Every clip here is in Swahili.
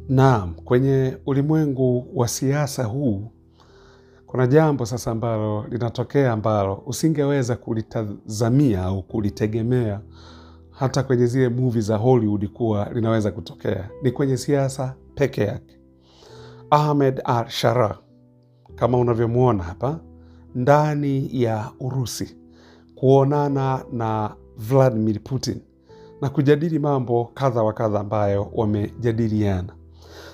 Naam, kwenye ulimwengu wa siasa huu, kuna jambo sasa ambalo linatokea ambalo usingeweza kulitazamia au kulitegemea hata kwenye zile movie za Hollywood kuwa linaweza kutokea. Ni kwenye siasa peke yake. Ahmed al-Sharaa, kama unavyomuona hapa, ndani ya Urusi, kuonana na Vladimir Putin na kujadili mambo kadha wa kadha ambayo wamejadiliana.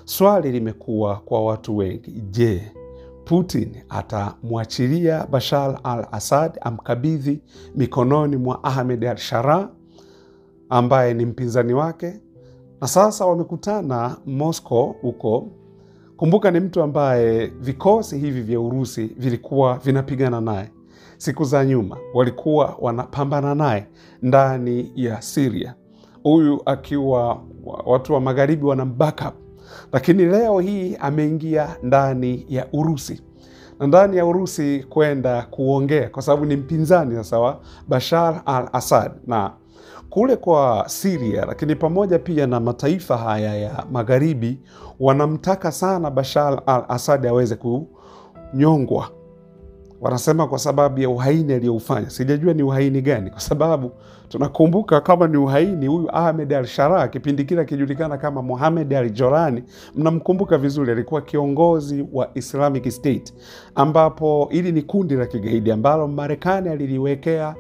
Swali limekuwa kwa watu wengi, je, Putin atamwachilia Bashar al-Assad, amkabidhi mikononi mwa Ahmed al-Sharaa ambaye ni mpinzani wake? Na sasa wamekutana Moscow huko. Kumbuka ni mtu ambaye vikosi hivi vya Urusi vilikuwa vinapigana naye. Siku za nyuma walikuwa wanapambana naye ndani ya Syria. Huyu akiwa watu wa magharibi wanambackup. Lakini leo hii ameingia ndani ya Urusi. Na ndani ya Urusi kwenda kuongea kwa sababu ni mpinzani sasa wa Bashar al-Assad na kule kwa Syria, lakini pamoja pia na mataifa haya ya magharibi wanamtaka sana Bashar al-Assad aweze kunyongwa. Wanasema kwa sababu ya uhaini aliyoufanya. Sijajua ni uhaini gani, kwa sababu tunakumbuka kama ni uhaini, huyu Ahmed al-Sharaa kipindi kile kijulikana kama Mohammed al-Jolani, mnamkumbuka vizuri, alikuwa kiongozi wa Islamic State, ambapo ili ni kundi la kigaidi ambalo Marekani aliliwekea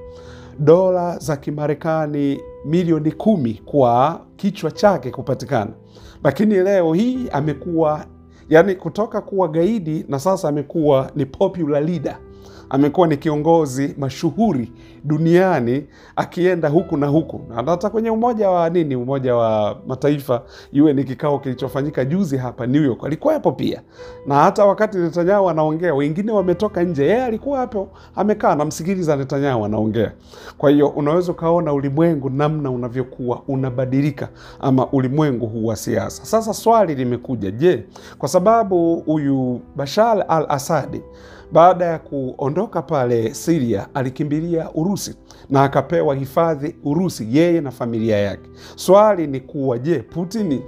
dola za Kimarekani milioni 10 kwa kichwa chake kupatikana. Lakini leo hii amekuwa, yani kutoka kuwa gaidi na sasa amekuwa ni popular leader. Amekuwa ni kiongozi mashuhuri duniani, akienda huku na huku. Na hata kwenye Umoja wa Mataifa, iwe ni kikao kilichofanyika juzi hapa New York, alikuwa hapo pia. Na hata wakati Netanyahu anaongea, wengine wametoka nje, yeye alikuwa hapo amekaa na msikiliza Netanyahu anaongea. Kwa hiyo unaweza kaona ulimwengu namna unavyokuwa unabadilika, ama ulimwengu huu wa siasa. Sasa swali limekuja, je, kwa sababu huyu Bashar al-Assad baada ya kuondoka pale Syria alikimbilia Urusi na akapewa hifadhi Urusi, yeye na familia yake. Swali ni kuwa, je, Putin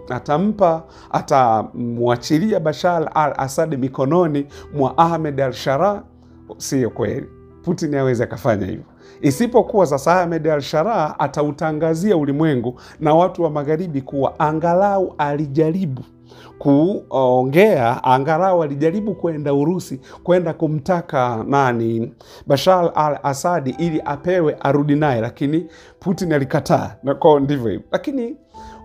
atamwachilia Bashar al-Assad mikononi mwa Ahmed al-Sharaa? Sio kweli. Putin hawezi akafanya hivyo. Isipokuwa sasa Ahmed al-Sharaa atautangazia ulimwengu na watu wa magharibi kuwa angalau alijaribu kuongea, angalau alijaribu kwenda Urusi, kwenda kumtaka Bashar al-Assad ili apewe arudi naye, lakini Putin alikataa. Na kwa ndivyo hivyo. Lakini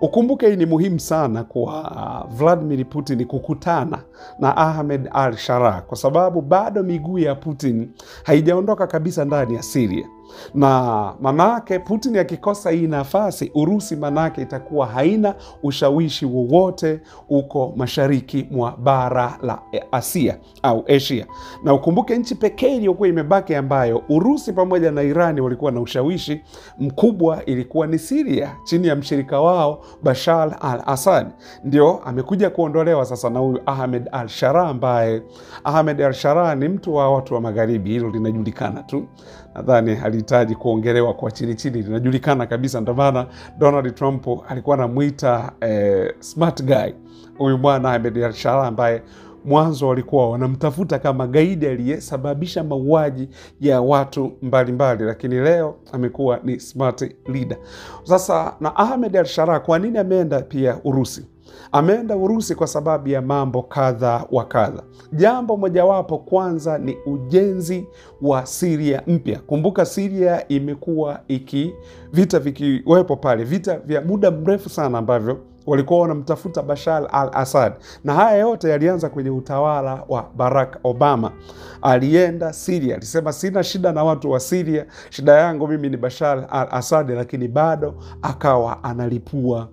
ukumbuke hii ni muhimu sana kwa Vladimir Putin kukutana na Ahmed al-Sharaa, kwa sababu bado miguu ya Putin haijaondoka kabisa ndani ya Syria. Na manake Putin akikosa hii nafasi, Urusi manake itakuwa haina ushawishi wowote uko mashariki mwa bara la Asia au Asia. Na ukumbuke nchi pekee iliyokuwa imebaki ambayo Urusi pamoja na Irani walikuwa na ushawishi mkubwa ilikuwa ni Syria, chini ya mshirika wao Bashar al-Assad. Ndio amekuja kuondolewa sasa na huyu Ahmed al-Sharaa, ambaye Ahmed al-Sharaa ni mtu wa watu wa magharibi, hilo linajulikana tu. Nadhani alihitaji kuongelewa kwa chini chini, linajulikana kabisa. Ndio maana Donald Trump alikuwa anamuita smart guy huyu bwana Ahmed al-Sharaa, ambaye mwanzo walikuwa wanamtafuta kama gaidi aliyesababisha mauaji ya watu mbalimbali, lakini leo amekuwa ni smart leader. Sasa na Ahmed al-Sharaa kwa nini ameenda pia Urusi? Ameenda Urusi kwa sababu ya mambo kadha wa kadha. Jambo mojawapo kwanza ni ujenzi wa Syria mpya. Kumbuka Syria imekuwa vita vikiwepo pale, vita vya muda mrefu sana ambavyo walikuwa wanamtafuta Bashar al-Assad. Na haya yote yalianza kwenye utawala wa Barack Obama. Alienda Syria, alisema sina shida na watu wa Syria, shida yangu mimi ni Bashar al-Assad, lakini bado akawa analipua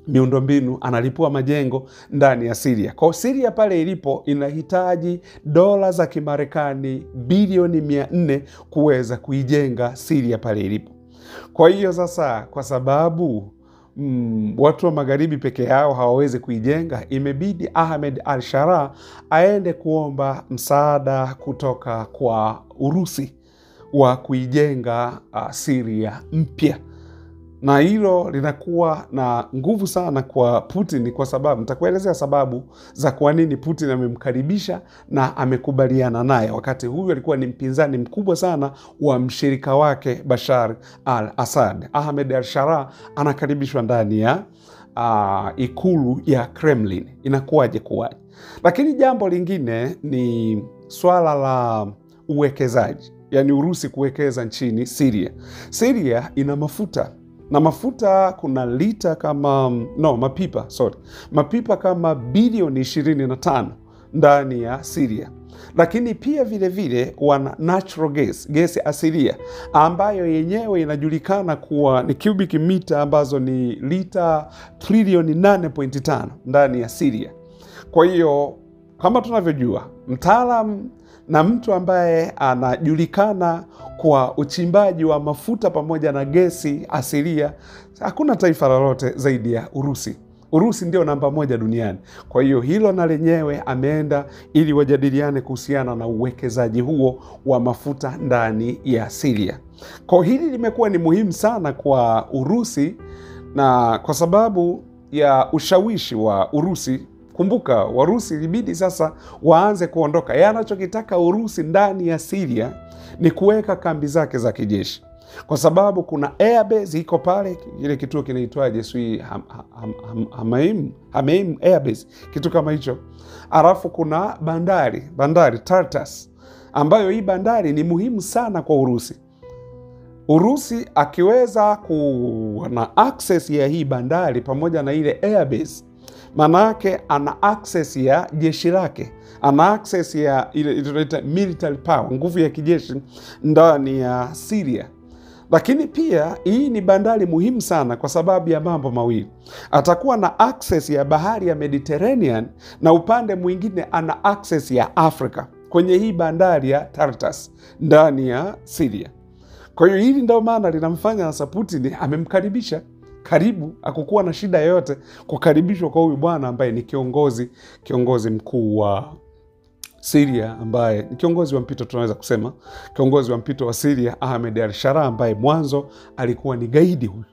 miundombinu, analipua majengo ndani ya Syria. Kwa Syria pale ilipo inahitaji dola za Kimarekani bilioni 400 kuweza kuijenga Syria pale ilipo. Kwa hiyo sasa, kwa sababu watu wa magharibi peke yao hawawezi kuijenga, imebidi Ahmed al-Sharaa aende kuomba msaada kutoka kwa Urusi wa kuijenga Syria mpya. Na hilo linakuwa na nguvu sana kwa Putin, kwa sababu nitakuelezea sababu za kwa nini Putin amemkaribisha na amekubaliana naye, wakati huyu alikuwa ni mpinzani mkubwa sana wa mshirika wake Bashar al-Assad. Ahmed al-Sharaa anakaribishwa ndani ya ikulu ya Kremlin. Inakuwaje kuwaje? Lakini jambo lingine ni swala la uwekezaji, yani Urusi kuwekeza nchini Syria. Syria ina mafuta, na mafuta kuna lita kama mapipa kama bilioni 25 ndani ya Syria. Lakini pia vile vile wana natural gas, gesi asilia, ambayo yenyewe inajulikana kuwa ni cubic mita ambazo ni lita trilioni 8.5 ndani ya Syria. Kwa hiyo kama tunavyojua, mtaalamu na mtu ambaye anajulikana kwa uchimbaji wa mafuta pamoja na gesi asilia, hakuna taifa lolote zaidi ya Urusi. Urusi ndio namba 1 duniani. Kwa hiyo hilo na lenyewe ameenda ili wajadiliane kuhusiana na uwekezaji huo wa mafuta ndani ya Syria. Kwa hili limekuwa ni muhimu sana kwa Urusi, na kwa sababu ya ushawishi wa Urusi. Kumbuka, Warusi ilibidi sasa waanze kuondoka. Anachokitaka Urusi ndani ya Syria ni kuweka kambi zake za kijeshi, kwa sababu kuna airbase iko pale, ile kituo kinaitwaje sui Hameim airbase, kitu kama hicho. Alafu kuna bandari Tartus, ambayo hii bandari ni muhimu sana kwa Urusi. Urusi akiweza kuwa na access ya hii bandari pamoja na ile airbase, manake ana access ya jeshi lake, ana access ya ile military power, nguvu ya kijeshi ndani ya Syria. Lakini pia hii ni bandari muhimu sana kwa sababu ya mambo mawili. Atakuwa na access ya bahari ya Mediterranean, na upande mwingine ana access ya Afrika kwenye hii bandari ya Tartus ndani ya Syria. Kwa hiyo hili ndio maana linamfanya sasa Putin amemkaribisha karibu, hakukuwa na shida yoyote kukaribishwa kwa huyu bwana ambaye ni kiongozi mkuu wa Syria, ambaye ni kiongozi wa mpito, tunaweza kusema kiongozi wa mpito wa Syria, Ahmed al-Sharaa, ambaye mwanzo alikuwa ni gaidi huyu,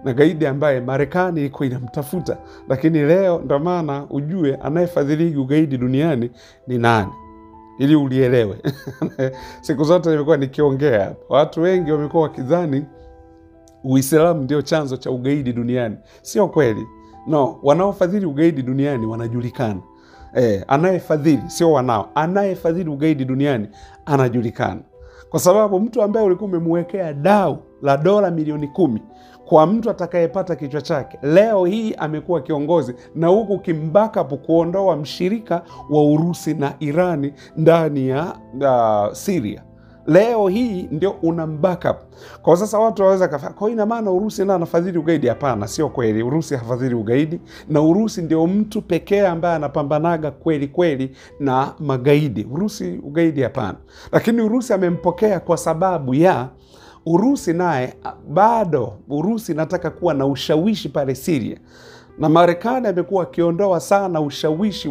na gaidi ambaye Marekani ilikuwa inamtafuta. Lakini leo ndio maana ujue anayefadhili ugaidi duniani ni nani, ili ulielewe. Siku zote nimekuwa nikiongea hapa, watu wengi wamekuwa wakidhani Uislamu ndio chanzo cha ugaidi duniani. Sio kweli. No, wanaofadhili ugaidi duniani wanajulikana. Anayefadhili, sio anayefadhili ugaidi duniani anajulikana. Kwa sababu mtu ambaye ulikuwa umemwekea dau la dola milioni 10 kwa mtu atakayepata kichwa chake, leo hii amekuwa kiongozi, na huku kimbaka kuondoa mshirika wa Urusi na Irani ndani ya Syria. Leo hii ndio una backup. Kwa sasa watu waweza kwa ina maana Urusi na anafadhili ugaidi? Hapana, sio kweli. Urusi hafadhili ugaidi, na Urusi ndio mtu pekee ambaye anapambanaga kweli na magaidi. Urusi ugaidi hapana. Lakini Urusi amempokea kwa sababu ya Urusi naye bado Urusi nataka kuwa na ushawishi pale Syria. Na Marekani amekuwa akiondoa sana ushawishi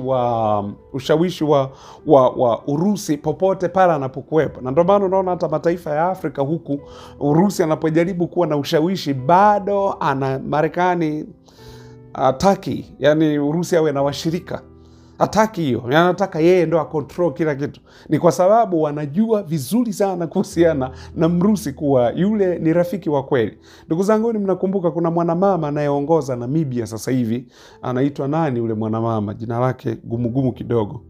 wa Urusi popote pale anapokuwepo. Na ndio maana unaona hata mataifa ya Afrika huku Urusi anapojaribu kuwa na ushawishi, bado ana Marekani hataki, yani Urusi awe na washirika. Hataki hiyo. Anataka yeye ndo control kila kitu. Ni kwa sababu wanajua vizuri sana kuhusiana na Mrusi kuwa yule ni rafiki wa kweli. Ndugu zangu, mnakumbuka kuna mwanamama anayeongoza Namibia sasa hivi, anaitwa nani yule mwanamama? Jina lake gumu kidogo.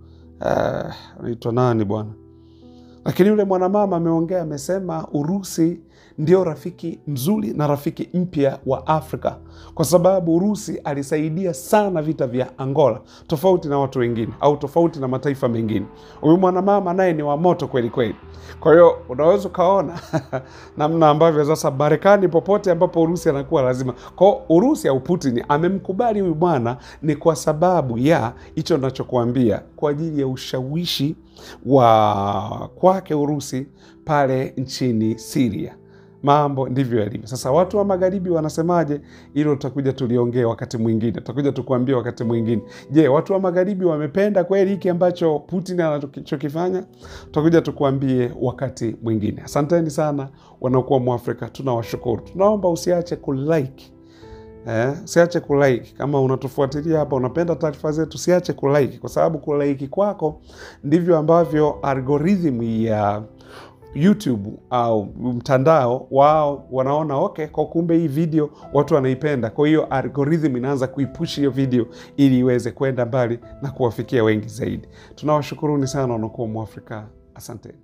Anaitwa nani bwana? Lakini yule mwanamama ameongea, amesema Urusi ndio rafiki mzuri na rafiki mpya wa Afrika, kwa sababu Urusi alisaidia sana vita vya Angola, tofauti na watu wengine au tofauti na mataifa mengine. Huyu mwanamama naye ni wa moto kweli. Kwa hiyo unaweza kaona namna ambavyo sasa Marekani popote ambapo Urusi anakuwa lazima. Kwa Urusi au Putin amemkubali huyu bwana ni kwa sababu ya hicho ninachokuambia, kwa ajili ya ushawishi wa kwake Urusi pale nchini Syria. mambo ndivyo yalivyo. Sasa watu wa magharibi wanasemaje? Hilo tutakuja tuliongea wakati mwingine, tutakuja tukuambia wakati mwingine. Je, watu wa magharibi wamependa kweli hiki ambacho Putin anachokifanya? Tutakuja tukuambie wakati mwingine. Asanteni sana wanaokuwa Mwafrika, tunawashukuru. Tunaomba usiache kulike. Usiache kulike. Kama unatufuatilia hapa, unapenda taarifa zetu, usiache kulike, kwa sababu kulike kwako ndivyo ambavyo algorithm ya YouTube au mtandao wao wanaona okay, kwa kumbe hii video watu wanaipenda. Kwa hiyo algorithm inaanza kuipush hiyo video ili iweze kwenda mbali na kuwafikia wengi zaidi. Tunawashukuruni sana wanaokuwa Mwafrika. Asanteni.